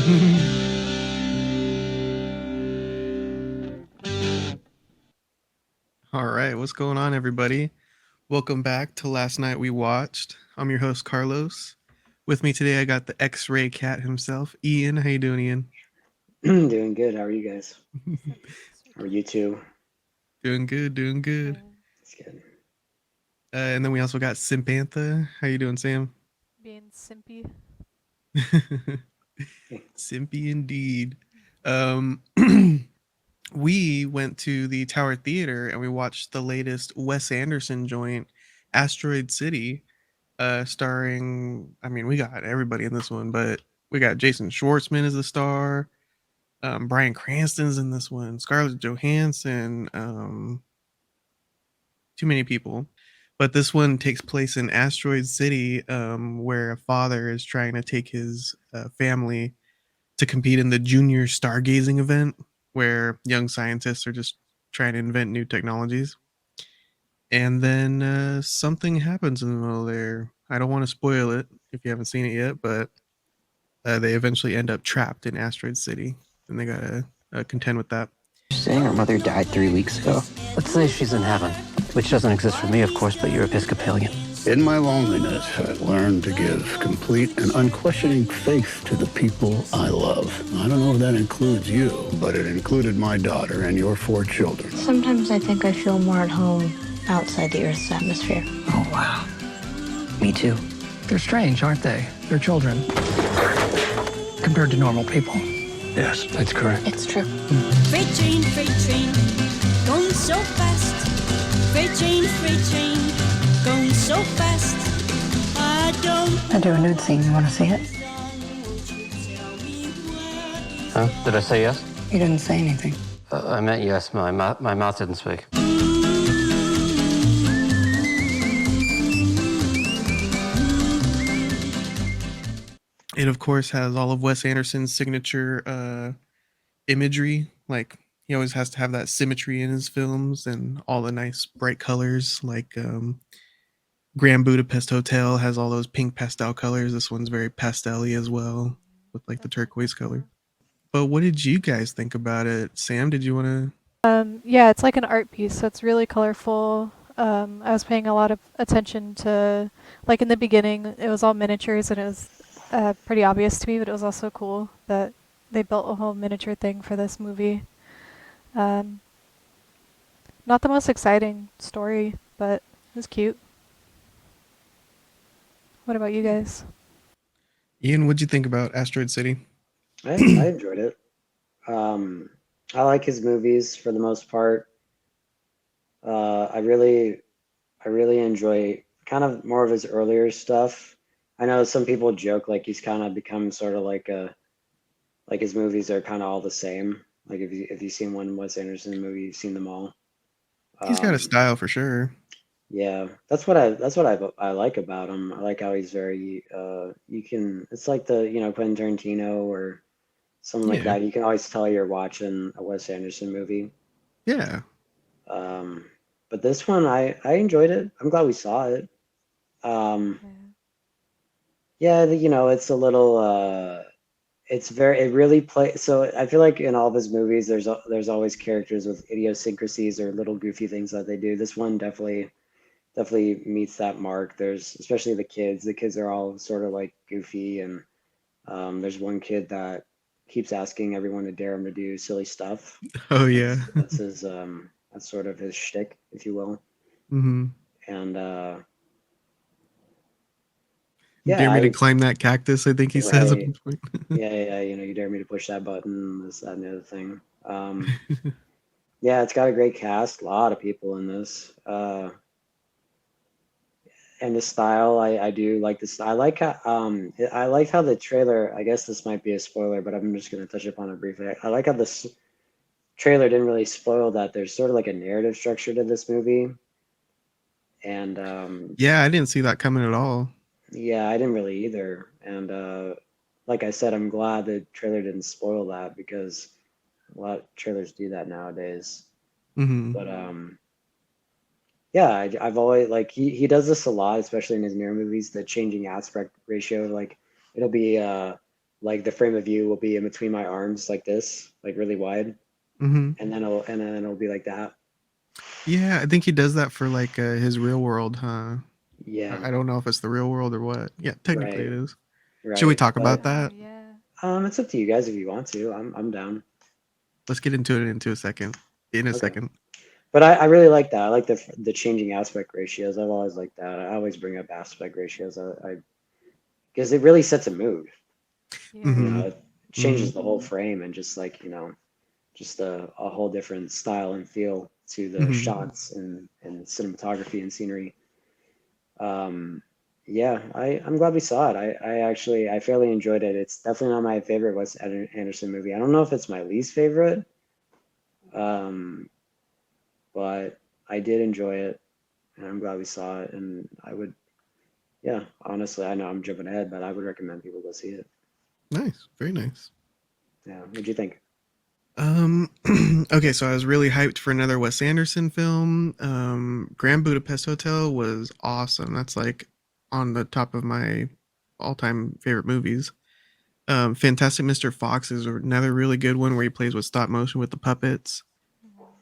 All right, what's going on, everybody? Welcome back to Last Night We Watched. I'm your host, Carlos. With me today, I got the X-Ray Cat himself, Ian. How you doing, Ian? Doing good. How are you guys? Or you two? Doing good, doing good. It's good. And then we also got Simpantha. How you doing, Sam? Being simpy. Simpy indeed. Um, we went to the Tower Theater and we watched the latest Wes Anderson joint, Asteroid City, starring. I mean, we got everybody in this one, but we got Jason Schwartzman as the star. Bryan Cranston's in this one. Scarlett Johansson. Too many people. But this one takes place in Asteroid City, where a father is trying to take his family to compete in the junior stargazing event, where young scientists are just trying to invent new technologies. And then something happens in the middle there. I don't want to spoil it if you haven't seen it yet, but they eventually end up trapped in Asteroid City, and they gotta contend with that. Saying her mother died 3 weeks ago. Let's say she's in heaven, which doesn't exist for me, of course, but you're Episcopalian. In my loneliness, I've learned to give complete and unquestioning faith to the people I love. I don't know if that includes you, but it included my daughter and your 4 children. Sometimes I think I feel more at home outside the Earth's atmosphere. Oh, wow. Me too. They're strange, aren't they? They're children. Compared to normal people. Yes, that's correct. It's true. Freight train, going so fast. Freight train, going so fast. I do a nude scene. You want to see it? Huh? Did I say yes? You didn't say anything. I meant yes. My mouth didn't speak. It of course has all of Wes Anderson's signature imagery. Like he always has to have that symmetry in his films and all the nice bright colors. Like Grand Budapest Hotel has all those pink pastel colors. This one's very pastel-y as well, with like the turquoise color. But what did you guys think about it? Sam, did you want to? Yeah, it's like an art piece, so it's really colorful. I was paying a lot of attention to, like in the beginning, it was all miniatures and it was pretty obvious to me, but it was also cool that they built a whole miniature thing for this movie. Not the most exciting story, but it was cute. What about you guys? Ian, what'd you think about Asteroid City? I enjoyed it. I like his movies for the most part. I really enjoy kind of more of his earlier stuff. I know some people joke like he's kind of become sort of like his movies are kind of all the same. Like if you've seen one Wes Anderson movie, you've seen them all. He's got a style for sure. Yeah, that's what I like about him. I like how he's very it's like the Quentin Tarantino or something like that. You can always tell you're watching a Wes Anderson movie. Yeah. But this one I enjoyed it. I'm glad we saw it. Yeah, it's a little it really plays. So I feel like in all of his movies there's always characters with idiosyncrasies or little goofy things that they do. This one definitely meets that mark. There's especially the kids. The kids are all sort of like goofy, and there's one kid that keeps asking everyone to dare him to do silly stuff. Oh yeah. That's his that's sort of his shtick, if you will. Mm-hmm. And dare me to climb that cactus, I think he says at one point. yeah, you dare me to push that button, this, that, and the other thing. Yeah, it's got a great cast, a lot of people in this. And the style, I do like the style. I like how the trailer, I guess this might be a spoiler, but I'm just going to touch upon it briefly. I like how this trailer didn't really spoil that there's sort of like a narrative structure to this movie. And yeah, I didn't see that coming at all. Yeah, I didn't really either. And like I said, I'm glad the trailer didn't spoil that because a lot of trailers do that nowadays. Mm-hmm. But yeah, I've always like he does this a lot, especially in his mirror movies, the changing aspect ratio. Like it'll be like the frame of view will be in between my arms like this, like really wide, Hmm. and then it'll be like that. Yeah, I think he does that for like his real world, huh? Yeah, I don't know if it's the real world or what. Yeah, technically it right, is. Should we right. talk about But Oh, that? yeah. it's up to you guys if you want to. I'm down. Let's get into it into a second. In a Okay. second. But I really like that. I like the changing aspect ratios. I've always liked that. I always bring up aspect ratios. I because it really sets a mood. You Yeah. Hmm. know, it Hmm. changes the whole frame and just like, just a whole different style and feel to the Hmm. shots and cinematography and scenery. Um, yeah, I'm glad we saw it. I actually I fairly enjoyed it. It's definitely not my favorite Wes Anderson movie. I don't know if it's my least favorite, um, but I did enjoy it, and I'm glad we saw it. And I would, yeah, honestly, I know I'm jumping ahead, but I would recommend people go see it. Nice. Very nice. Yeah, what'd you think? Um okay, so I was really hyped for another Wes Anderson film. Grand Budapest Hotel was awesome. That's like on the top of my all-time favorite movies. Fantastic Mr. Fox is another really good one where he plays with stop motion with the puppets.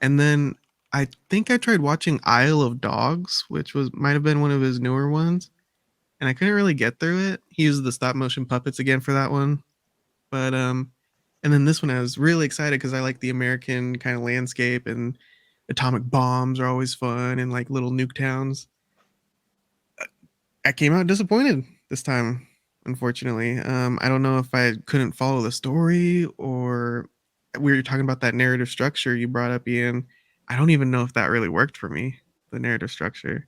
And then I think I tried watching Isle of Dogs, which was might have been one of his newer ones, and I couldn't really get through it. He used the stop motion puppets again for that one. But and then this one I was really excited because I like the American kind of landscape, and atomic bombs are always fun and like little nuke towns. I came out disappointed this time, unfortunately. I don't know if I couldn't follow the story or we were talking about that narrative structure you brought up, Ian. I don't even know if that really worked for me, the narrative structure.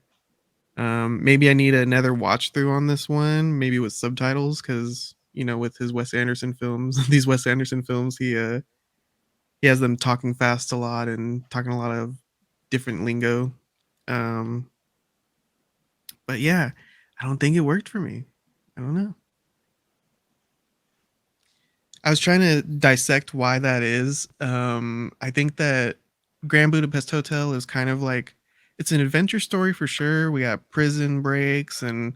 Maybe I need another watch through on this one, maybe with subtitles, because with his Wes Anderson films, these Wes Anderson films, he has them talking fast a lot and talking a lot of different lingo. Um, but yeah, I don't think it worked for me. I don't know. I was trying to dissect why that is. I think that Grand Budapest Hotel is kind of like it's an adventure story for sure. We got prison breaks and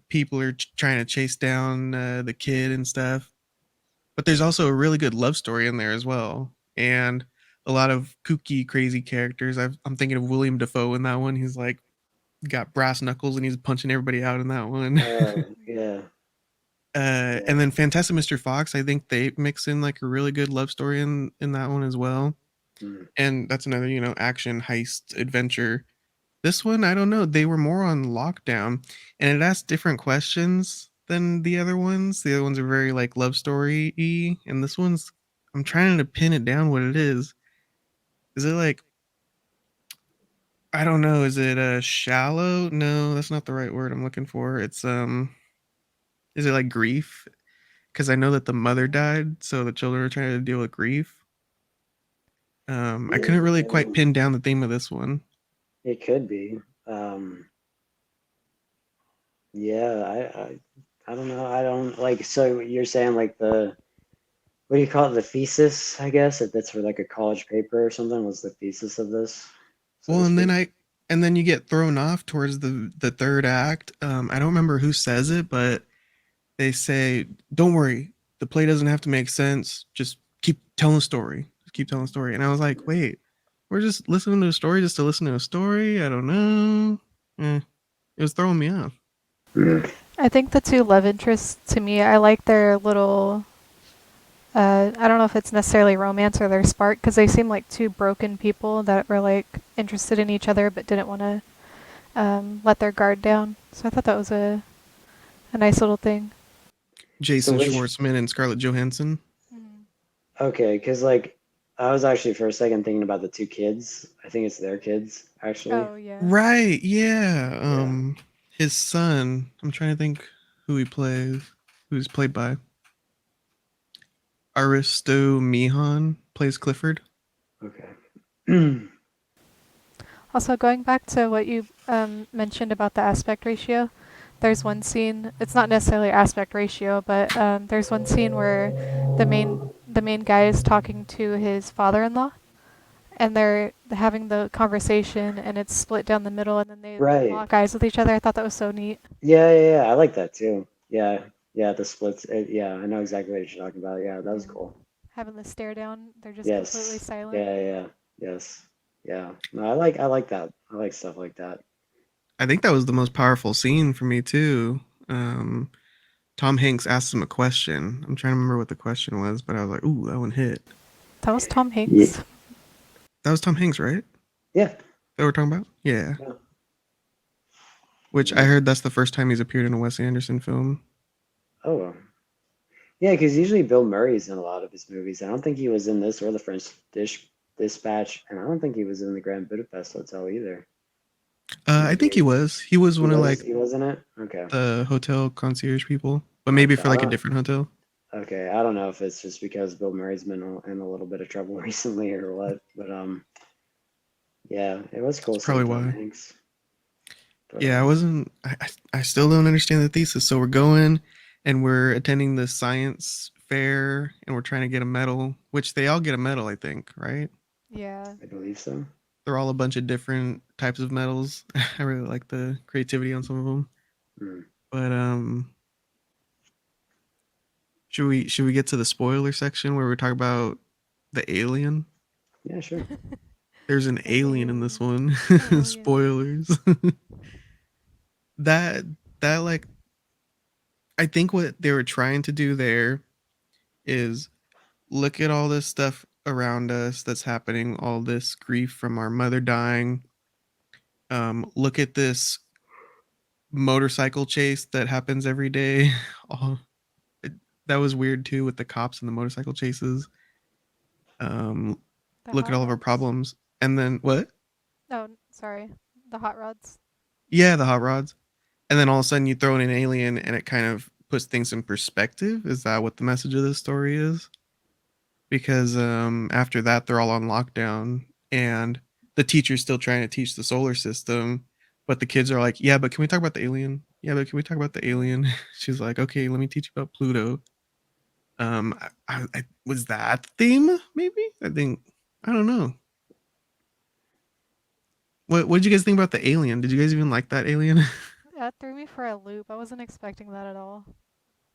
people are trying to chase down the kid and stuff. But there's also a really good love story in there as well, and a lot of kooky, crazy characters. I'm thinking of William Defoe in that one. He's like got brass knuckles and he's punching everybody out in that one. Oh, yeah, And yeah. then Fantastic Mr. Fox, I think they mix in like a really good love story in that one as well. Mm. And that's another, action heist adventure. This one, I don't know. They were more on lockdown, and it asked different questions than the other ones. The other ones are very like love story y, and this one's I'm trying to pin it down what it is. Is it like I don't know? Is it shallow? No, that's not the right word I'm looking for. It's is it like grief? Because I know that the mother died, so the children are trying to deal with grief. I couldn't really quite Yeah, pin down the theme of this one. it could be. Um, yeah, I don't know. I don't like. So you're saying like what do you call it? The thesis, I guess, if that's for like a college paper or something, was the thesis of this, so to Well, speak. and then you get thrown off towards the third act. I don't remember who says it, but they say, "Don't worry, the play doesn't have to make sense. Just keep telling the story. Just keep telling the story." And I was like, "Wait, we're just listening to a story just to listen to a story? I don't know." It was throwing me off. Mm. I think the two love interests, to me, I like their little. I don't know if it's necessarily romance or their spark, because they seem like two broken people that were like interested in each other but didn't want to let their guard down. So I thought that was a nice little thing. So Jason which Schwartzman and Scarlett Johansson. Mm. okay, because like I was actually for a second thinking about the two kids. I think it's their kids actually. Oh yeah. Right? Yeah. Yeah. His son. I'm trying to think who he plays. Who's played by Aristo Mihan plays Clifford. Okay. Also, going back to what you mentioned about the aspect ratio, there's one scene. It's not necessarily aspect ratio, but there's one scene where the main guy is talking to his father-in-law, and they're having the conversation, and it's split down the middle, and then they Right. lock eyes with each other. I thought that was so neat. Yeah, yeah, yeah. I like that too. Yeah. Yeah, the splits. Yeah, I know exactly what you're talking about. Yeah, that was Yeah. cool. Having the stare down, they're just completely Yes. silent. Yeah. Yes. Yeah. No, I like that. I like stuff like that. I think that was the most powerful scene for me too. Um, Tom Hanks asked him a question. I'm trying to remember what the question was, but I was like, "Ooh, that one hit." That was Tom Yeah. Hanks. That was Tom Hanks, right? Yeah. That we're talking about? Yeah. Yeah. Which I heard that's the first time he's appeared in a Wes Anderson film. Oh. Yeah, because usually Bill Murray's in a lot of his movies. I don't think he was in this or the French Dispatch, and I don't think he was in the Grand Budapest Hotel either. I think he Maybe was. He was he one of was. like He was in it. Okay. the hotel concierge people, but maybe Okay. for I like a don't. different hotel. Okay. I don't know if it's just because Bill Murray's been in a little bit of trouble recently or what, but yeah, it was That's cool probably seeing Tom why. Hanks. But Yeah, I wasn't. I still don't understand the thesis. So we're going and we're attending the science fair and we're trying to get a medal, which they all get a medal, I think, right? Yeah. I believe so. They're all a bunch of different types of medals. I really like the creativity on some of them. Hmm. But should we get to the spoiler section where we talk about the alien? Yeah, sure. There's an An alien in this alien. one. Alien. Spoilers. that that like I think what they were trying to do there is look at all this stuff around us that's happening, all this grief from our mother dying. Look at this motorcycle chase that happens every day. Oh, it, that was weird too with the cops and the motorcycle chases. Um, The look at hot all of our rods. problems, and then what? Oh, sorry. The hot rods. Yeah, the hot rods, and then all of a sudden you throw in an alien, and it kind of puts things in perspective. Is that what the message of this story is? Because after that they're all on lockdown and the teacher's still trying to teach the solar system, but the kids are like, yeah, but can we talk about the alien? Yeah, but can we talk about the Yeah. alien? She's like, okay, let me teach you about Pluto. I was that theme maybe. I think I don't know. What did you guys think about the alien? Did you guys even like that alien? That threw me for a loop. I wasn't expecting that at all.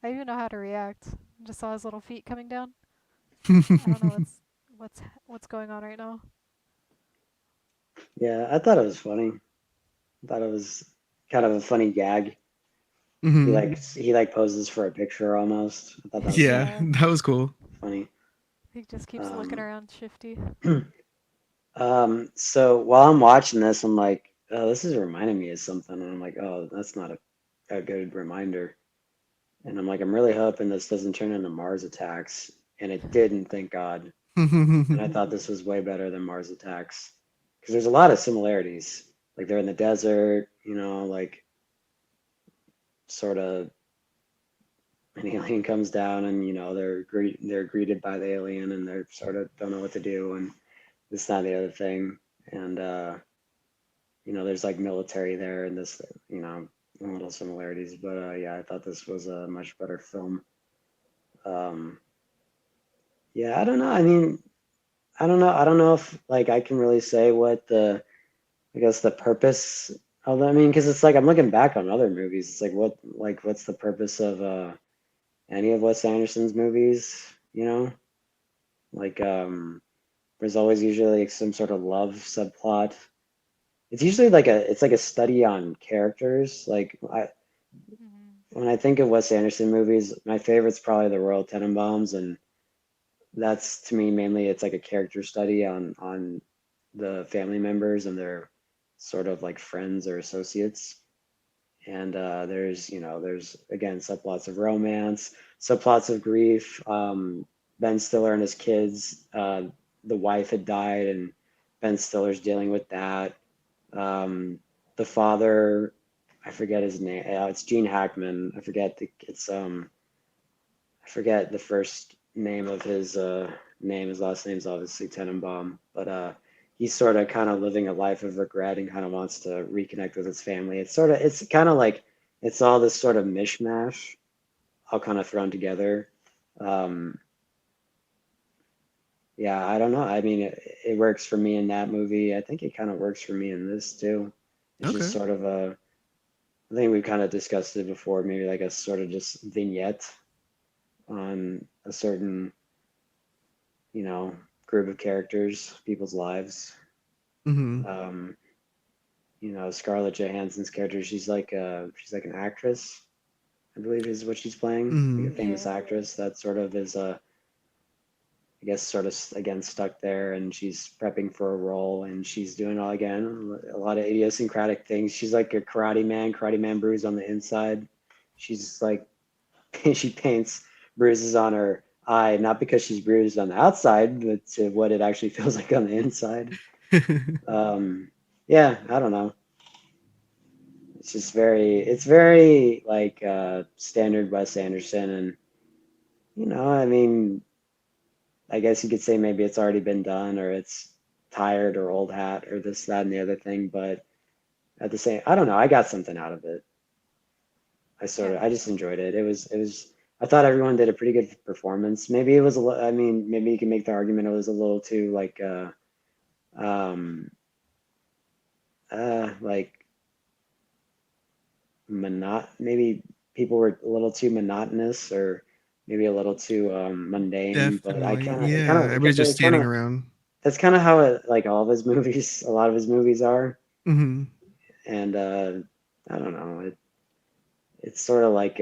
I didn't even know how to react. Just saw his little feet coming down. I don't know what's going on right now. Yeah, I thought it was funny. I thought it was kind of a funny gag. He Hmm. like poses for a picture almost. I thought that was kind of Yeah, Yeah. that was cool. funny. He just keeps looking Um, around shifty. so while I'm watching this, I'm like, oh, this is reminding me of something, and I'm like, oh, that's not a good reminder. And I'm like, I'm really hoping this doesn't turn into Mars Attacks, and it didn't, thank God. And I thought this was way better than Mars Attacks because there's a lot of similarities. Like they're in the desert, like sort of an alien comes down and they're greeted by the alien and they're sort of don't know what to do and this not the other thing and there's like military there and this little similarities but yeah I thought this was a much better film. um yeah, I don't know, I mean, I don't know if like I can really say what I guess the purpose of I mean because it's like I'm looking back on other movies, it's what's the purpose of any of Wes Anderson's movies, like there's always usually like some sort of love subplot. It's usually like a study on characters. Like Hmm. when I think of Wes Anderson movies, my favorite's probably The Royal Tenenbaums, and that's to me mainly it's like a character study on the family members and their sort of like friends or associates. And there's again subplots of romance, subplots of grief. Ben Stiller and his kids. The wife had died, and Ben Stiller's dealing with that. Um, the father, I forget his name. It's Gene Hackman. I forget the first name of his name. His last name's obviously Tenenbaum, but he's sort of kind of living a life of regret and kind of wants to reconnect with his family. It's kind of like it's all this sort of mishmash, all kind of thrown together. Um, yeah, I don't know. I mean, it works for me in that movie. I think it kind of works for me in this too. It's just Okay. sort of I think we've kind of discussed it before, maybe like a sort of just vignette on a certain, group of characters, people's lives. Mhm. Um, Scarlett Johansson's character, she's like an actress, I believe is what she's playing, like a Mhm. famous Yeah. actress that sort of is I guess sort of again stuck there, and she's prepping for a role, and she's doing all again a lot of idiosyncratic things. She's like a karate man bruised on the inside. She's like she paints bruises on her eye, not because she's bruised on the outside, but to what it actually feels like on the inside. Yeah, I don't know. It's very like standard Wes Anderson, and I mean, I guess you could say maybe it's already been done, or it's tired, or old hat, or this, that, and the other thing. But at the same, I don't know. I got something out of it. Yeah. I just enjoyed it. I thought everyone did a pretty good performance. Maybe it was I mean, maybe you can make the argument it was a little too um, like maybe people were a little too monotonous, or maybe a little too mundane. But I Definitely. kind of, Yeah, everybody's just standing around. that's kind of how like all of his movies, a lot of his movies are. Mhm. And I don't know, it's sort of like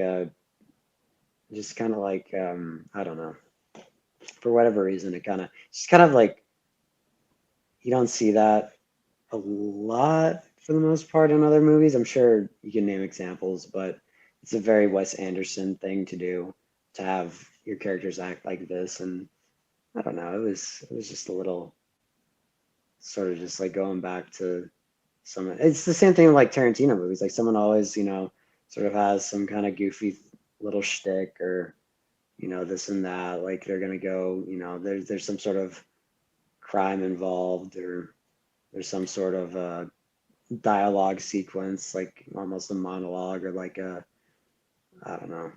just kind of like I don't know, for whatever reason it kind of like you don't see that a lot for the most part in other movies. I'm sure you can name examples, but it's a very Wes Anderson thing to do, to have your characters act like this. And I don't know, it was just a little sort of just like going back to it's the same thing like Tarantino movies. Like someone always, sort of has some kind of goofy little shtick, or this and that. Like they're gonna go, there's some sort of crime involved, or there's some sort of dialogue sequence, like almost a monologue, or like I don't know,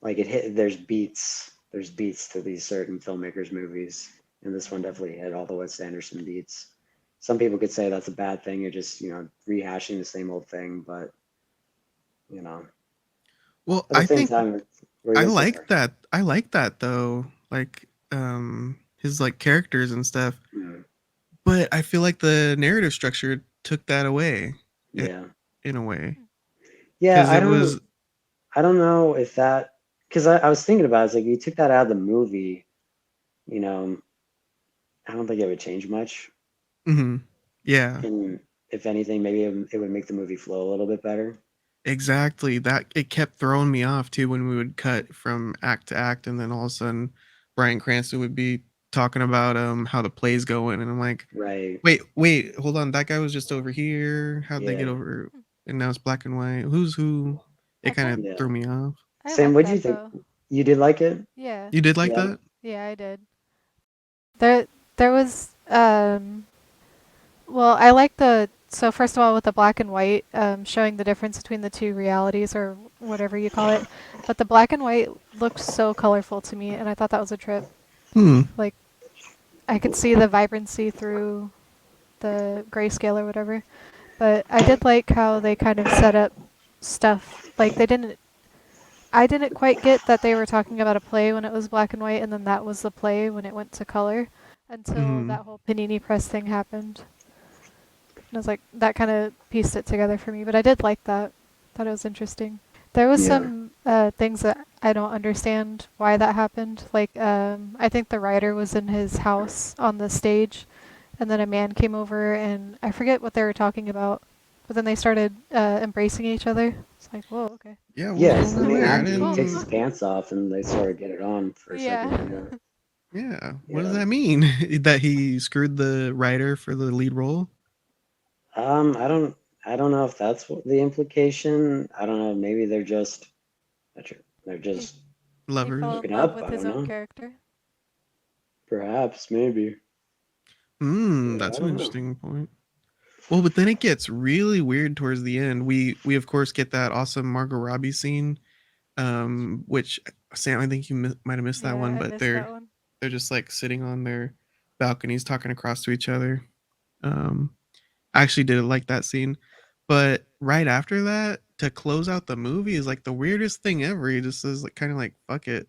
like it hit. There's beats to these certain filmmakers' movies, and this one definitely hit all the Wes Anderson beats. Some people could say that's a bad thing. You're just rehashing the same old thing, but you know, Well, at the I same think time, what are you gonna say, sorry? I like that though. Like his like characters and stuff. Mm, But I feel like the narrative structure took that away i- yeah, in a way yeah. cuz I it don't, was I don't know if that, because I was thinking about it, it's like you took that out of the movie, you know, I don't think it would change much. mhm. Yeah. And if anything, maybe it would make the movie flow a little bit better. Exactly. That it kept throwing me off too when we would cut from act to act, and then all of a sudden Bryan Cranston would be talking about how the play's going, and I'm like, Right. wait, hold on, that guy was just over here. How'd they get Yeah. over? And now it's black and white. Who's who? It I kind thought of Yeah. threw me off. I Sam, like what do you that think? though. You did like it? Yeah. You did like Yeah. that? Yeah, I did. There was well, I like the so first of all with the black and white showing the difference between the two realities or whatever you call it. But the black and white looked so colorful to me and I thought that was a trip. Hmm. Like I could see the vibrancy through the grayscale or whatever. But I did like how they kind of set up stuff. Like I didn't quite get that they were talking about a play when it was black and white and then that was the play when it went to color until Hmm. that whole panini press thing happened. And I was like, that kind of pieced it together for me. But I did like that. Thought it was interesting. There was Yeah. some things that I don't understand why that happened. Like, I think the writer was in his house on the stage, and then a man came over, and I forget what they were talking about. But then they started embracing each other. It's like, whoa, okay. Yeah, what was Yeah, going it's the on main there? I actor. He takes Cool. his didn't. pants off, and they sort of get it on for a Yeah. second. Yeah, what does Yeah. that mean? That he screwed the writer for the lead role? I don't know if that's what the implication. I don't know. Maybe they're he, just he fell Lovers. in hooking love up. with I his don't own know. character. Perhaps, maybe. Hmm, Yeah, I that's an don't know. interesting point. Well, but then it gets really weird towards the end. We of course get that awesome Margot Robbie scene, which Sam, I think you might have missed that Yeah, one, I but missed that one. they're just like sitting on their balconies talking across to each other. I actually did like that scene, but right after that, to close out the movie is like the weirdest thing ever. He just says like kind of like fuck it,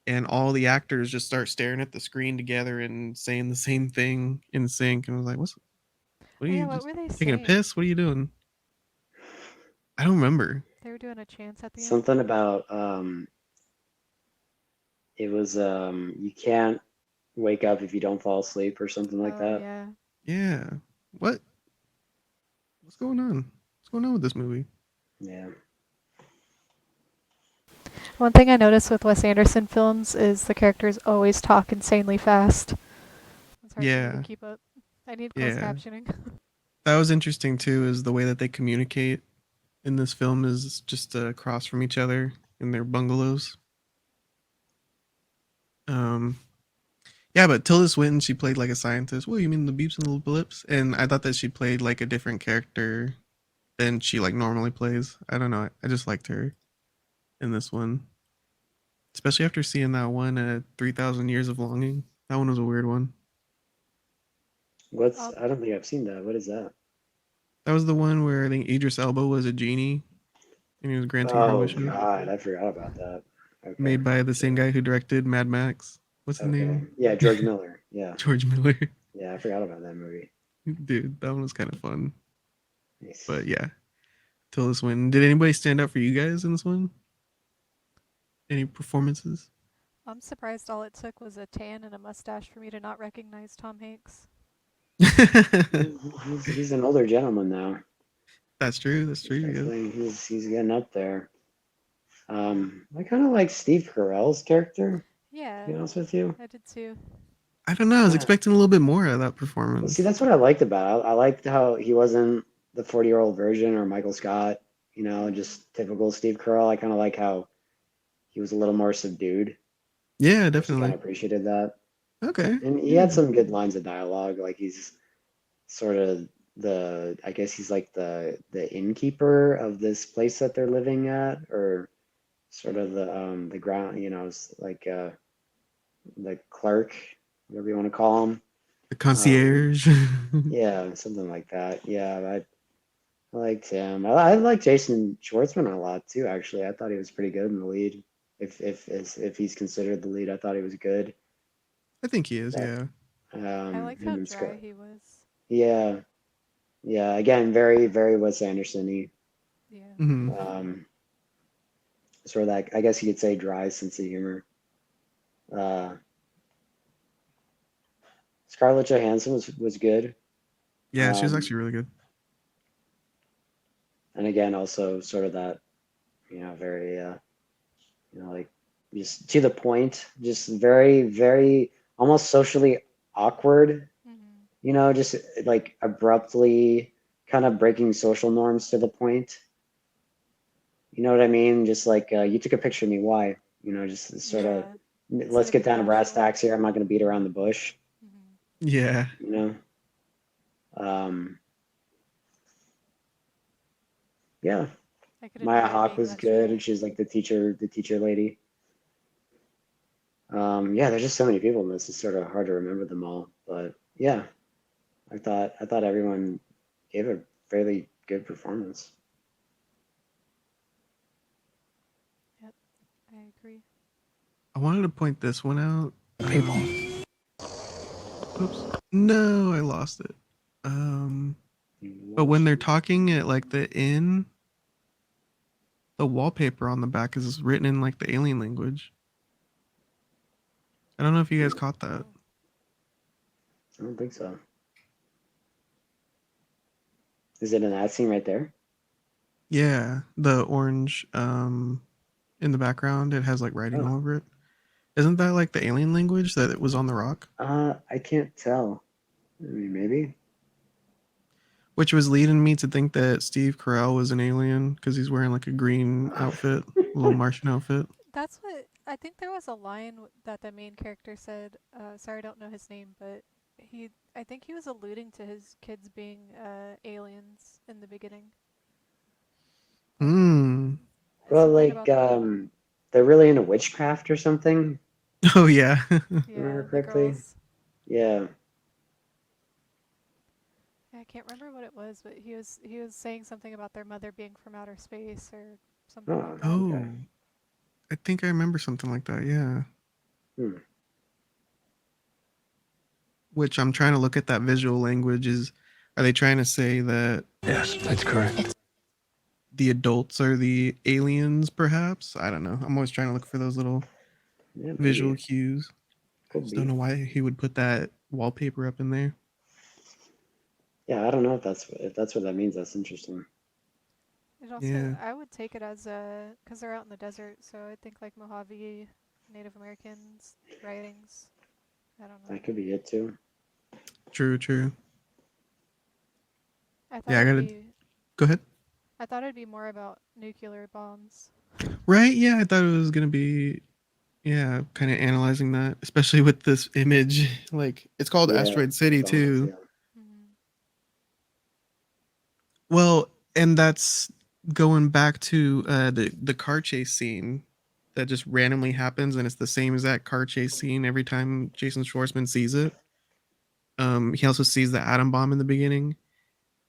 and all the actors just start staring at the screen together and saying the same thing in sync. And I was like, what are Oh yeah, you what just were they taking a saying? piss? What are you doing? I don't remember. They were doing a chance at the end. Something about it was you can't wake up if you don't fall asleep or something like Oh that. yeah. Yeah. What? What's going on? What's going on with this movie? Yeah. One thing I noticed with Wes Anderson films is the characters always talk insanely fast. It's hard for me to Yeah. keep up. I need closed Yeah. captioning. That was interesting too, is the way that they communicate in this film is just across from each other in their bungalows. Um, yeah, but Tilda Swinton, she played like a scientist. Well, you mean the beeps and the blips? And I thought that she played like a different character than she like normally plays. I don't know. I just liked her in this one, especially after seeing that one 3,000 Years of Longing. That one was a weird one. What's I'll, I don't think I've seen that. What is that? That was the one where I think Idris Elba was a genie and he was granting her Oh wishes, God, I forgot about that. Okay. made by the same guy who directed Mad Max. What's his Okay. name? Yeah, George Miller. Yeah. George Miller. Yeah, I forgot about that movie. Dude, that one was kind of fun. Nice. But yeah, Tilda Swinton. Did anybody stand out for you guys in this one? Any performances? I'm surprised all it took was a tan and a mustache for me to not recognize Tom Hanks. He's an older gentleman now. That's true. That's true. Yeah. Definitely, he's getting up there. I kind of like Steve Carell's character. Yeah, To be honest with you, I did too. I don't know. I was Yeah. expecting a little bit more of that Well, performance. see, that's what I liked about it. I liked how he wasn't the 40-year-old version or Michael Scott. You know, just typical Steve Carell. I kind of like how he was a little more subdued. Yeah, I actually kind definitely. of appreciated that. Okay. And he Yeah. had some good lines of dialogue. Like he's sort of I guess he's like the innkeeper of this place that they're living at, or sort of the ground, you know, it's like the clerk, whatever you want to call him. The concierge. Yeah, something like that. Yeah, I liked him. I like Jason Schwartzman a lot too. Actually, I thought he was pretty good in the lead. If he's considered the lead, I thought he was good. I think he is. That Yeah. I liked him how and dry Scott. he was. Yeah, yeah. Again, very very Wes Anderson-y. Yeah. Hmm. Um, sort of that. I guess you could say dry sense of humor. Uh, Scarlett Johansson was good. Yeah, she was Um, actually really good. and again, also sort of that, very, like just to the point, just very, very almost socially awkward, just like abruptly kind of breaking social norms to the point. You know what I mean? Just like you took a picture of me. Why? Just sort of Instead let's of get being down to brass casual. tacks here. I'm not going to beat around the bush. Yeah. You know. Yeah. I could Maya enjoy Hawke being was that good, dry. and she's like the teacher lady. Yeah, there's just so many people in this. It's sort of hard to remember them all, but yeah, I thought everyone gave a fairly good performance. Yep, I agree. I wanted to point this one out. People. Oops. No, I lost it. But when they're talking at like the inn, the wallpaper on the back is written in like the alien language. I don't know if you guys caught that. I don't think so. Is it in that scene right there? Yeah, the orange in the background, it has like writing all Oh, over it. Isn't that like the alien language that it was on the rock? I can't tell. I mean, maybe. Which was leading me to think that Steve Carell was an alien because he's wearing like a green outfit, a little Martian outfit. That's what I think. There was a line that the main character said. Sorry, I don't know his name, but I think he was alluding to his kids being aliens in the beginning. Hmm. Well, Something like about they're really into witchcraft or something. Oh yeah. Remember the correctly? girls. Yeah. I can't remember what it was, but he was saying something about their mother being from outer space or something like Oh, that. Oh, okay. I think I remember something like that. Yeah. Hmm. Which I'm trying to look at that visual language. Are they trying to say that Yes, that's correct. the adults are the aliens? Perhaps I don't know. I'm always trying to look for those little Yeah, visual maybe. cues. I Could just don't know be. why he would put that wallpaper up in there. Yeah, I don't know if that's what that means. That's interesting. It also, Yeah. I would take it as because they're out in the desert, so I think like Mojave, Native Americans writings. I don't know. That could be it too. True. True. I thought Yeah. I it'd gotta be, go ahead. I thought it'd be more about nuclear bombs. Right. Yeah. I thought it was gonna be. Yeah. Kind of analyzing that, especially with this image. Like it's called Yeah, Asteroid City bombs. too. Yeah. Mm. Well, and that's going back to the car chase scene that just randomly happens, and it's the same exact car chase scene every time Jason Schwartzman sees it. He also sees the atom bomb in the beginning,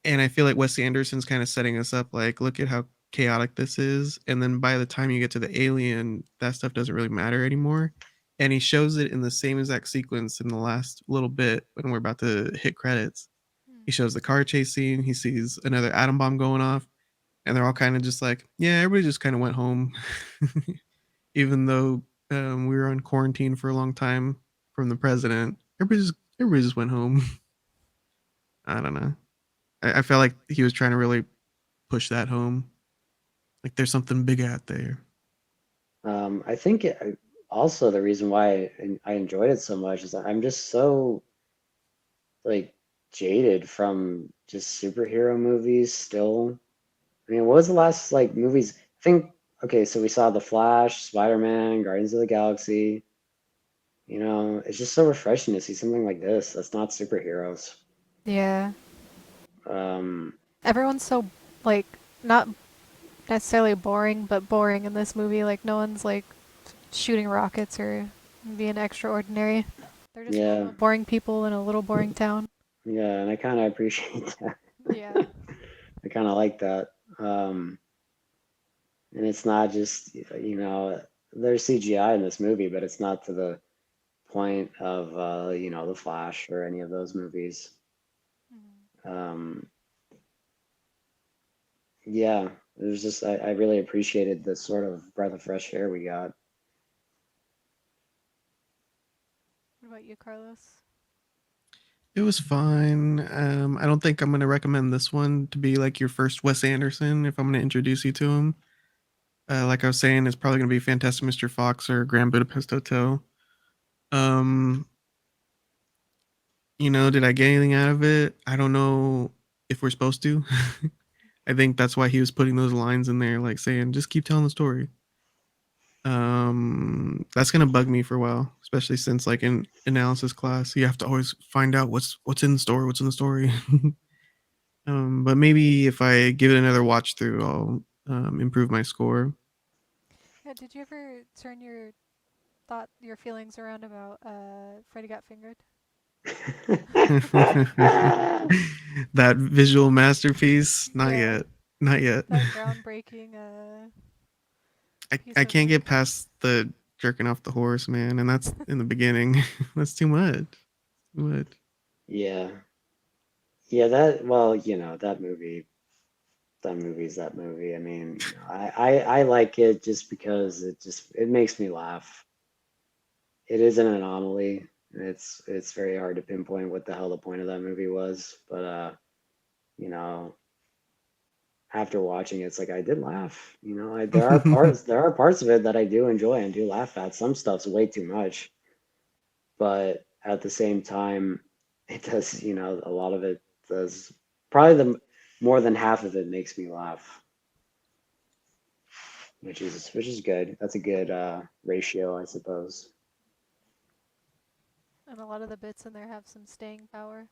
and I feel like Wes Anderson's kind of setting us up, like, look at how chaotic this is, and then by the time you get to the alien, that stuff doesn't really matter anymore. And he shows it in the same exact sequence in the last little bit when we're about to hit credits. Mm. He shows the car chase scene. He sees another atom bomb going off, and they're all kind of just like, yeah, everybody just kind of went home, even though we were on quarantine for a long time from the president. Everybody just went home. I don't know. I felt like he was trying to really push that home. Like there's something big out there. I think also the reason why I enjoyed it so much is that I'm just so like jaded from just superhero movies still. I mean, what was the last like movies? I think okay, so we saw The Flash, Spider-Man, Guardians of the Galaxy. You know, it's just so refreshing to see something like this that's not superheroes. Yeah. Um, Everyone's so like not necessarily boring, but boring in this movie. Like no one's like shooting rockets or being extraordinary. They're just yeah, normal, boring people in a little boring town. yeah, and I kind of appreciate that. Yeah. I kind of like that. Um, and it's not just, you know, there's CGI in this movie, but it's not to the point of, you know, The Flash or any of those movies. Mhm. Um, yeah, it was just, I really appreciated the sort of breath of fresh air we got. What about you, Carlos? It was fine. I don't think I'm gonna recommend this one to be like your first Wes Anderson if I'm gonna introduce you to him. Like I was saying, it's probably gonna be Fantastic Mr. Fox or Grand Budapest Hotel. Um, did I get anything out of it? I don't know if we're supposed to. I think that's why he was putting those lines in there, like saying, "Just keep telling the story." That's gonna bug me for a while, especially since like in analysis class, you have to always find out what's in the story, what's in the story. But maybe if I give it another watch through, I'll improve my score. Yeah, did you ever turn your feelings around about Freddy Got Fingered? That visual masterpiece, not Yeah, yet, not yet. that groundbreaking piece I of can't work. get past the jerking off the horse, man, and that's in the beginning. That's too much. Too much. Yeah, yeah, that, well, you know, that movie's that movie. I mean, you know, I like it just because it makes me laugh. It is an anomaly, and it's very hard to pinpoint what the hell the point of that movie was. But you know, after watching it, it's like I did laugh. You know, there are parts of it that I do enjoy and do laugh at. Some stuff's way too much, but at the same time, it does. You know, a lot of it does. Probably the more than half of it makes me laugh, which is good. That's a good ratio, I suppose. And a lot of the bits in there have some staying power.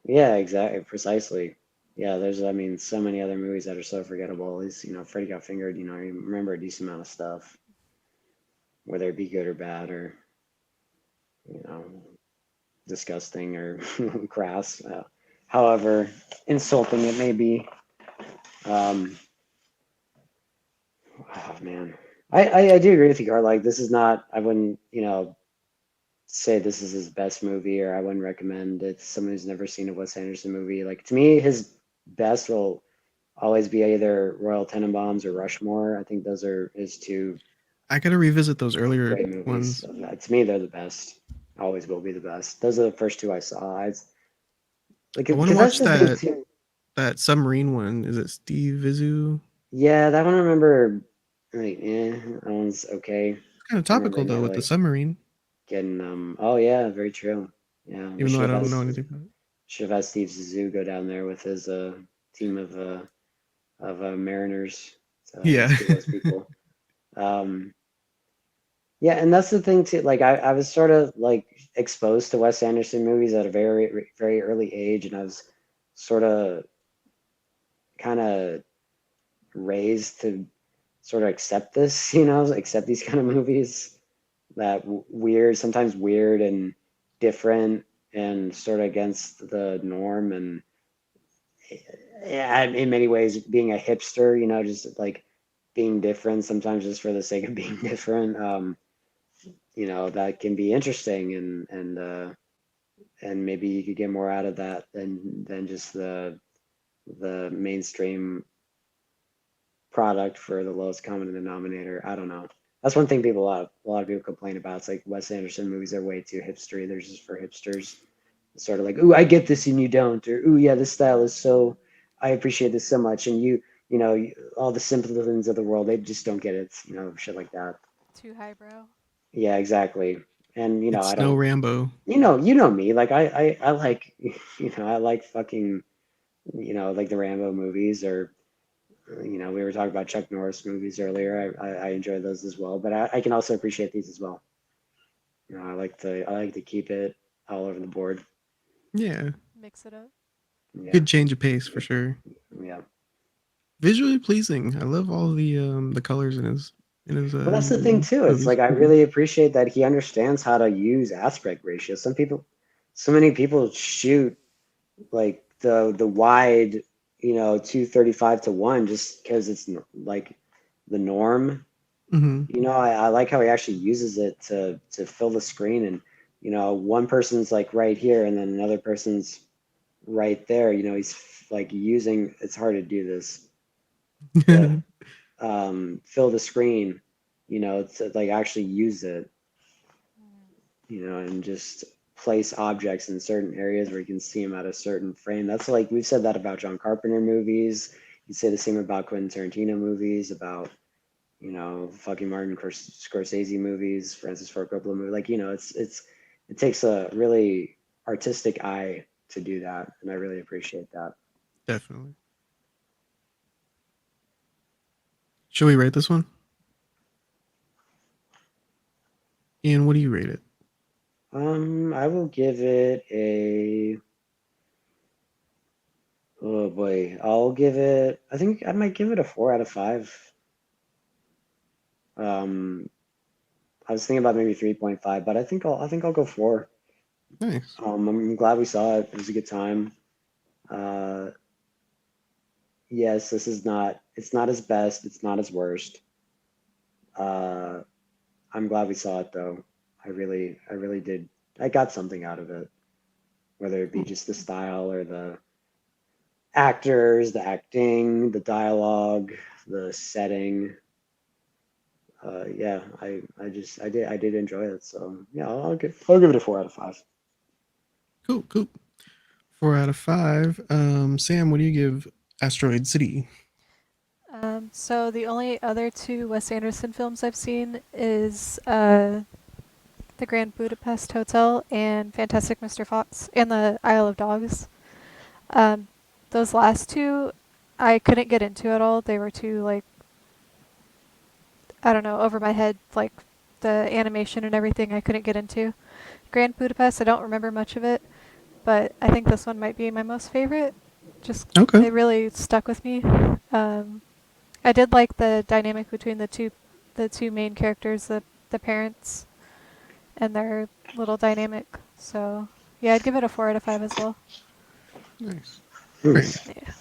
Yeah, exactly, precisely. Yeah, there's, I mean, so many other movies that are so forgettable. At least, you know, Freddy Got Fingered, you know, you remember a decent amount of stuff, whether it be good or bad or, you know, disgusting or crass. however insulting it may be. Um, oh man, I do agree with you, Carl. Like this is not. I wouldn't say this is his best movie, or I wouldn't recommend it to someone who's never seen a Wes Anderson movie. Like to me, his best will always be either Royal Tenenbaums or Rushmore. I think those are his two I gotta revisit those earlier great movies. ones. To me, they're the best. Always will be the best. Those are the first two I saw. Like I want to because that's watch the thing too. that submarine one. Is it Steve Vizu? Yeah, that one I remember. Like, that one's okay. It's kind of I remember topical though with the submarine. getting Oh yeah, very true. Yeah, we Even though I should have don't know had anything about it. Steve Zissou go down there with his team of mariners to Yeah. rescue those people. Um, yeah, and that's the thing too. Like I was sort of like exposed to Wes Anderson movies at a very early age, and I was sort of kind of raised to sort of accept this, accept these kind of movies that weird, sometimes weird and different and sort of against the norm. And yeah, in many ways, being a hipster, just like being different, sometimes just for the sake of being different, that can be interesting and maybe you could get more out of that than just the mainstream product for the lowest common denominator. I don't know. That's one thing a lot of people complain about. It's like Wes Anderson movies are way too hipstery. They're just for hipsters. It's sort of like, ooh, I get this and you don't, or ooh, yeah, this style is so. I appreciate this so much, and all the simpletons of the world, they just don't get it. Shit like that. Too highbrow. Yeah, exactly. And I It's no don't. Rambo. You know me. Like I like, I like fucking, like the Rambo movies or we were talking about Chuck Norris movies earlier. I enjoy those as well, but I can also appreciate these as well. I like to keep it all over the board. Yeah. Mix it up. Yeah, Good change of pace for sure. yeah. Visually pleasing. I love all the colors in his Well, that's the thing too. It's movies. like I really appreciate that he understands how to use aspect ratio. So many people shoot like the wide, 235 to 1 just because it's like the norm. Hmm. I like how he actually uses it to fill the screen and one person's like right here and then another person's right there. He's like using it's hard to do this to fill the screen, to like actually use it, and just place objects in certain areas where you can see them at a certain frame. That's like we've said that about John Carpenter movies. You say the same about Quentin Tarantino movies, about fucking Martin Scorsese movies, Francis Ford Coppola movie. Like, it takes a really artistic eye to do that, and I really appreciate that. Definitely. Should we rate this one? Ian, what do you rate it? I will give it a. Oh boy, I'll give it. I think I might give it a 4 out of 5. Um, I was thinking about maybe 3.5, but I think I'll go 4. Nice. I'm glad we saw it. It was a good time. Uh, yes, this is not. It's not his best. It's not his worst. Uh, I'm glad we saw it though. I really did. I got something out of it, whether it be just the style or the actors, the acting, the dialogue, the setting. Yeah, I did enjoy it. So yeah, I'll give it a 4 out of 5. Cool, cool. 4 out of 5. Sam, what do you give Asteroid City? So the only other two Wes Anderson films I've seen is The Grand Budapest Hotel and Fantastic Mr. Fox and The Isle of Dogs. Um, those last two, I couldn't get into at all. They were too like, I don't know, over my head. Like the animation and everything, I couldn't get into. Grand Budapest, I don't remember much of it, but I think this one might be my most favorite. Just Okay. it really stuck with me. I did like the dynamic between the two main characters, the parents, and their little dynamic. So yeah, I'd give it a 4 out of 5 as well. Nice. Very nice. Yeah.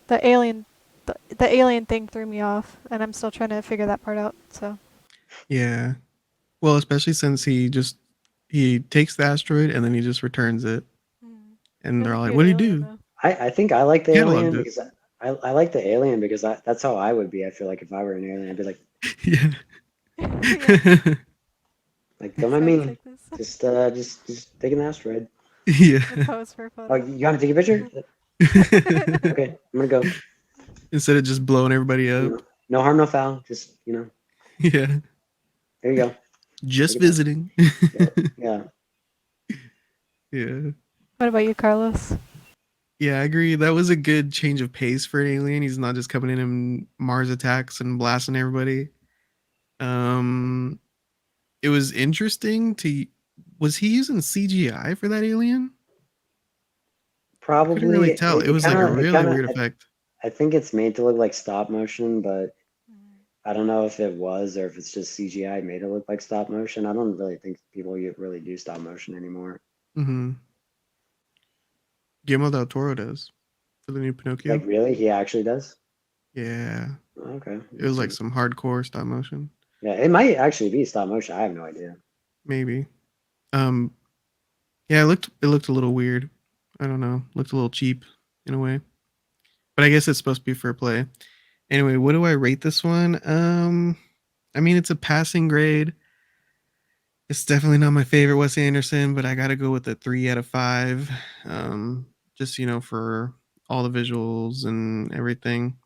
The alien, the alien thing threw me off, and I'm still trying to figure that part out. So. Yeah. Well, especially since he takes the asteroid and then he just returns it, and they're all like, "What did he do?" I think I like the Cataloged alien it. because I like the alien because that's how I would be. I feel like if I were an alien, I'd be like, Yeah. like don't mind Sounds me, like this. just taking the asteroid. Yeah. Pose for a Oh, photo. you want to take a picture? Okay, I'm gonna go. Instead of just blowing everybody You up. know, no harm, no foul. Just Yeah. there you go. Just Take it back. visiting. Yeah. Yeah. What about you, Carlos? Yeah, I agree. That was a good change of pace for an alien. He's not just coming in and Mars attacks and blasting everybody. It was interesting to. Was he using CGI for that alien? I couldn't Probably really tell. It was like a it really kind of weird effect. I think it's made to look like stop motion, but I don't know if it was or if it's just CGI made it look like stop motion. I don't really think people really do stop motion anymore. Mm-hmm. Guillermo del Toro does for the new Pinocchio. Like really, he actually does. Yeah. Okay. It was like some hardcore stop motion. Yeah, it might actually be stop motion. I have no idea. Maybe. Yeah, it looked a little weird. I don't know. Looked a little cheap in a way. But I guess it's supposed to be fair play. Anyway, what do I rate this one? I mean, it's a passing grade. It's definitely not my favorite Wes Anderson, but I got to go with a 3 out of 5. Just, for all the visuals and everything.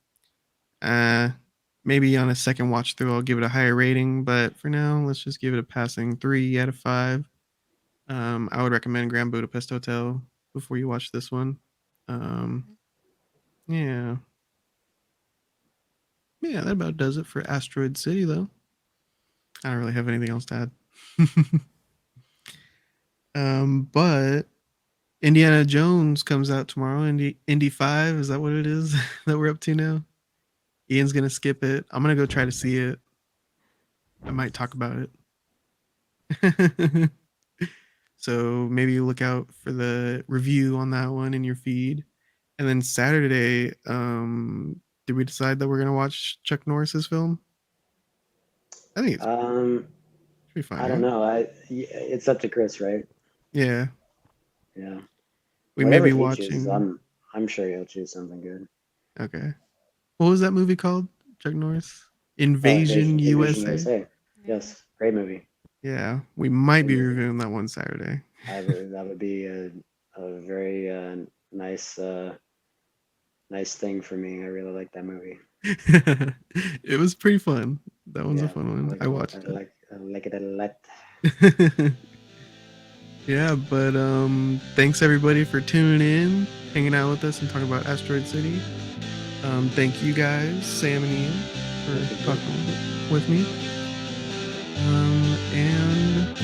Maybe on a second watch through, I'll give it a higher rating, but for now, let's just give it a passing 3 out of 5. I would recommend Grand Budapest Hotel before you watch this one. Yeah. Yeah, that about does it for Asteroid City, though. I don't really have anything else to add. But Indiana Jones comes out tomorrow. Indy 5, is that what it is that we're up to now? Ian's gonna skip it. I'm gonna go try to see it. I might talk about it. So maybe look out for the review on that one in your feed. And then Saturday, did we decide that we're gonna watch Chuck Norris's film? I think it's should be fine. I don't know. It's up to Chris, right? Yeah. Yeah. We Whatever may be he watching. chooses, I'm sure he'll choose something good. Okay. What was that movie called? Chuck Norris? Invasion USA. Yes, great movie. Yeah, we might be reviewing that one Saturday. That would be a very nice thing for me. I really like that movie. It was pretty fun. That one's a fun one. I watched it. I like it a lot. Yeah, but thanks everybody for tuning in, hanging out with us, and talking about Asteroid City. Thank you guys, Sam and Ian, for talking with me. And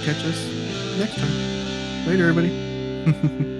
catch us next time. Later, everybody.